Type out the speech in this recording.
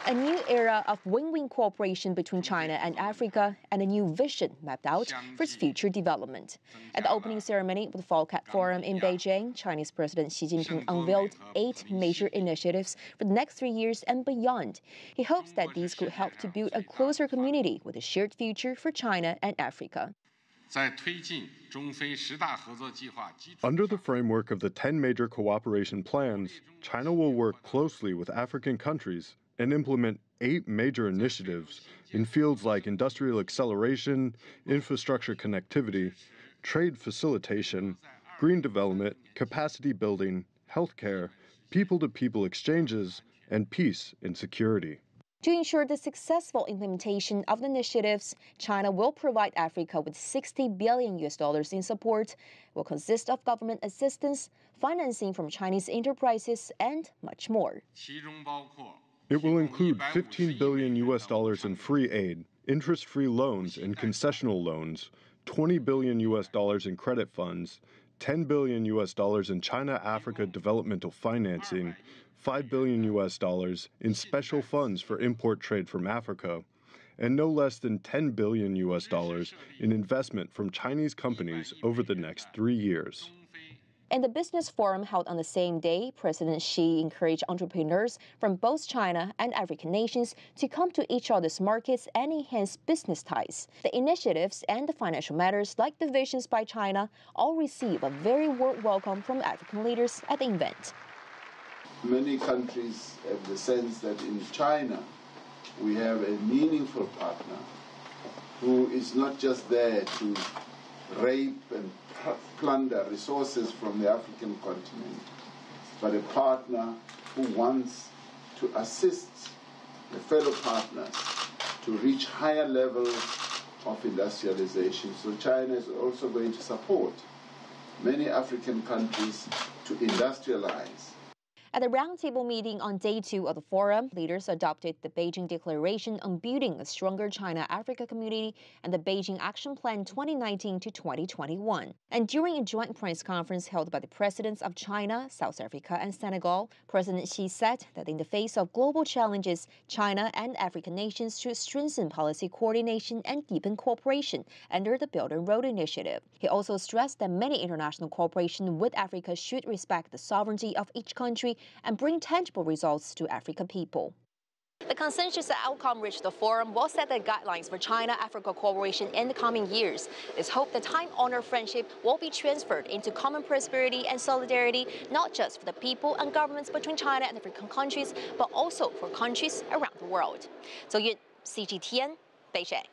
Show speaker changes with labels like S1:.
S1: A new era of win-win cooperation between China and Africa and a new vision mapped out for its future development. At the opening ceremony of the Fall Cat Forum in Beijing, Chinese President Xi Jinping unveiled 8 major initiatives for the next 3 years and beyond. He hopes that these could help to build a closer community with a shared future for China and Africa.
S2: Under the framework of the 10 major cooperation plans, China will work closely with African countries and implement 8 major initiatives in fields like industrial acceleration, infrastructure connectivity, trade facilitation, green development, capacity building, healthcare, people-to-people exchanges, and peace and security.
S1: To ensure the successful implementation of the initiatives, China will provide Africa with $60 billion in support. It will consist of government assistance, financing from Chinese enterprises, and much more.
S2: It will include $15 billion in free aid, interest-free loans and concessional loans, $20 billion in credit funds, $10 billion in China-Africa developmental financing, $5 billion in special funds for import trade from Africa, and no less than $10 billion in investment from Chinese companies over the next 3 years.
S1: In the business forum held on the same day, President Xi encouraged entrepreneurs from both China and African nations to come to each other's markets and enhance business ties. The initiatives and the financial matters, like the visions by China, all receive a very warm welcome from African leaders at the event.
S3: Many countries have the sense that in China we have a meaningful partner who is not just there to rape and plunder resources from the African continent, but a partner who wants to assist the fellow partners to reach higher levels of industrialization. So China is also going to support many African countries to industrialize.
S1: At the roundtable meeting on day 2 of the forum, leaders adopted the Beijing Declaration on Building a Stronger China-Africa Community and the Beijing Action Plan 2019 to 2021. And during a joint press conference held by the presidents of China, South Africa, and Senegal, President Xi said that in the face of global challenges, China and African nations should strengthen policy coordination and deepen cooperation under the Belt and Road Initiative. He also stressed that many international cooperation with Africa should respect the sovereignty of each country and bring tangible results to African people. The consensus outcome reached the forum will set the guidelines for China-Africa cooperation in the coming years. It's hoped the time-honored friendship will be transferred into common prosperity and solidarity, not just for the people and governments between China and African countries, but also for countries around the world. So, CGTN, Beijing.